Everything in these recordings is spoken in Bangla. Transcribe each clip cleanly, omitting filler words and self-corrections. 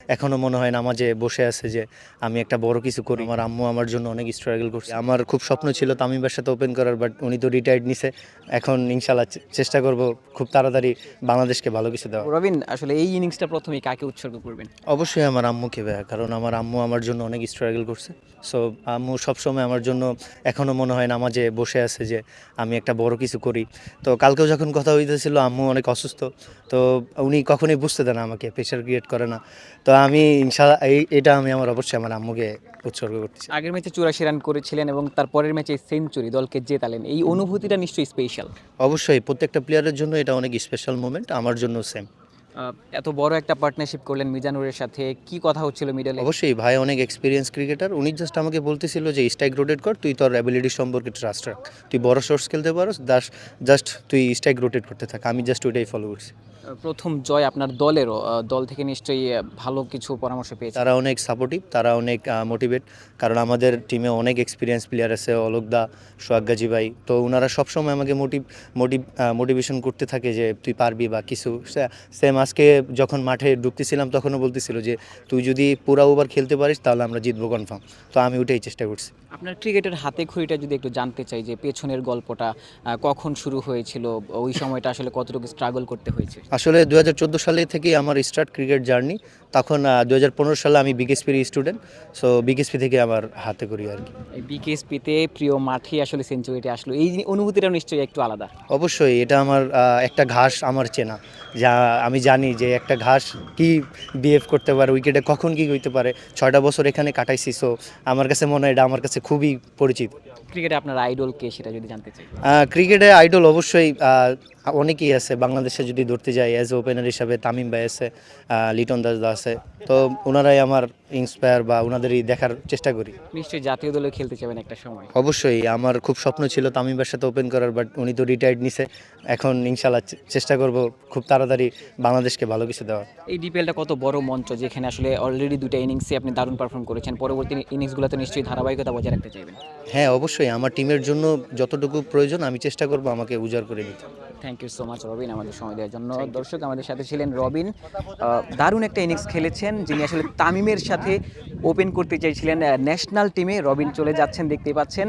এখনো মনে হয় নামাজে বসে আছে যে আমি একটা বড় কিছু করি। আমার আম্মু আমার জন্য অনেক স্ট্রাগল করছে। আমার খুব স্বপ্ন ছিল তামিমের সাথে ওপেন করার, বাট উনি তো রিটায়ার্ড নিছে। এখন ইনশাল্লাহ চেষ্টা করব খুব তাড়াতাড়ি বাংলাদেশকে ভালো কিছু দেওয়া। রবিন, আসলে এই ইনিংসটা প্রথমেই কাকে উৎসর্গ করবেন? অবশ্যই আমার আম্মুকে ভাইয়া, কারণ আমার আম্মু আমার জন্য অনেক স্ট্রাগল করছে। সো আম্মু সবসময় আমার জন্য এখনও মনে হয় নামাজে বসে আছে যে আমি একটা বড় কিছু করি। তো কালকেও যখন কথা হইতেছিল, আম্মু অনেক অসুস্থ, তো উনি কখনোই বুঝতে দেন না, আমাকে প্রেশার ক্রিয়েট করে না। তো আমি ইনশাল্লাহ এটা আমি অবশ্যই আমার আম্মুকে উৎসর্গ করতে চাই। আগের ম্যাচে 84 রান করেছিলেন এবং তার পরের ম্যাচে সেঞ্চুরি দলকে জেতালেন, এই অনুভূতিটা নিশ্চয়ই স্পেশাল। অবশ্যই প্রত্যেকটা প্লেয়ারের জন্য এটা অনেক স্পেশাল মোমেন্ট, আমার জন্য সেম। এত বড় একটা পার্টনারশিপ করলেন মিজানুরের সাথে, কি কথা হচ্ছিল মিডলে? অবশ্যই ভাই অনেক এক্সপিরিয়েন্স ক্রিকেটার, উনি জাস্ট আমাকে বলতেছিল যে স্ট্রাইক রোটেট কর, তুই তোর অ্যাবিলিটি সম্পর্কে ট্রাস্ট রাখ, তুই বড় শর্টস খেলতে পারোস, জাস্ট তুই স্ট্রাইক রোটেট করতে থাক। আমি জাস্ট ওইটাই ফলো করছি। প্রথম জয় আপনার দলেরও, দল থেকে নিশ্চয়ই ভালো কিছু পরামর্শ পেয়েছে। তারা অনেক সাপোর্টিভ, তারা অনেক মোটিভেট, কারণ আমাদের টিমে অনেক এক্সপিরিয়েন্স প্লেয়ার আছে, অলোক দা, সোহাগ গাজী ভাই। তো ওনারা সবসময় আমাকে মোটিভেশন করতে থাকে যে তুই পারবি বা কিছু। সেম আজকে যখন মাঠে ঢুকতেছিলাম তখনও বলতেছিল যে তুই যদি পুরা ওভার খেলতে পারিস তাহলে আমরা জিতবো কনফার্ম। তো আমি ওইটাই চেষ্টা করছি। আপনার ক্রিকেটের হাতে খড়িটা যদি একটু জানতে চাই, যে পেছনের গল্পটা কখন শুরু হয়েছিল, ওই সময়টা আসলে কতটুকু স্ট্রাগল করতে হয়েছে? আসলে 2014 সালে থেকেই আমার স্টার্ট ক্রিকেট জার্নি। তখন 2015 সালে আমি বিকেএসপির স্টুডেন্ট। সো বিকেএসপি থেকে আমার হাতে করি আর কি। এই বিকেএসপিতে প্রিয় মাঠেই আসলে সেঞ্চুরিটা আসলো, এই অনুভূতিটা নিশ্চয়ই একটু আলাদা। অবশ্যই এটা আমার একটা ঘাস আমার চেনা, যা আমি জানি যে একটা ঘাস কি বিহেভ করতে পারে, উইকেটে কখন কি হইতে পারে। 6টা বছর এখানে কাটাইছি, সো আমার কাছে মনে হয় এটা আমার কাছে খুবই পরিচিত। ক্রিকেটে আপনার আইডল কে, সেটা যদি জানতে চাই? ক্রিকেটে আইডল অবশ্যই অনেকেই আছে। বাংলাদেশে যদি ধরতে যাই, অ্যাজ ওপেনার হিসাবে তামিম ভাই আছে, লিটন দাস দা আছে। তো ওনারাই আমার ইন্সপায়ার বা ওনাদেরই দেখার চেষ্টা করি। নিশ্চয়ই জাতীয় দলে খেলতে চাবেন একটা সময়। অবশ্যই আমার খুব স্বপ্ন ছিল তামিমের সাথে ওপেন করার, বাট উনি তো রিটায়ার্ড নিছে। এখন ইনশাল্লাহ চেষ্টা করব খুব তাড়াতাড়ি বাংলাদেশকে ভালো কিছু দেওয়া। এই ডিপিএলটা কত বড় মঞ্চ, যেখানে আসলে অলরেডি দুটো ইনিংসে আপনি দারুণ পারফর্ম করেছেন, পরবর্তী ইনিংসগুলোতে নিশ্চয়ই ধারাবাহিকতা বজায় রাখতে চাইবেন। হ্যাঁ অবশ্যই, আমার টিমের জন্য যতটুকু প্রয়োজন আমি চেষ্টা করব আমাকে উজাড় করে নিতে। Thank you so much Robin, আমাদের সময় দেওয়ার জন্য। দর্শক, আমাদের সাথে ছিলেন রবিন। দারুণ একটা ইনিংস খেলেছেন, যিনি আসলে তামিমের সাথে ওপেন করতে চাইছিলেন ন্যাশনাল টিমে। রবিন চলে যাচ্ছেন, দেখতে পাচ্ছেন।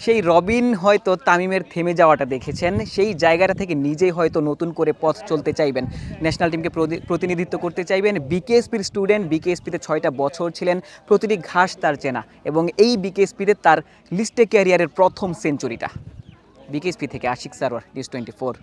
সেই রবিন হয়তো তামিমের থেমে যাওয়াটা দেখেছেন, সেই জায়গাটা থেকে নিজেই হয়তো নতুন করে পথ চলতে চাইবেন, ন্যাশনাল টিমকে প্রতিনিধিত্ব করতে চাইবেন। বিকেএসপির স্টুডেন্ট, বিকেএসপিতে 6টা বছর ছিলেন, প্রতিটি ঘাস তার চেনা, এবং এই বিকেএসপিতে তার লিস্টে ক্যারিয়ারের প্রথম সেঞ্চুরিটা। বিকেএসপি থেকে আশিক সারোয়ার, নিউজ 24।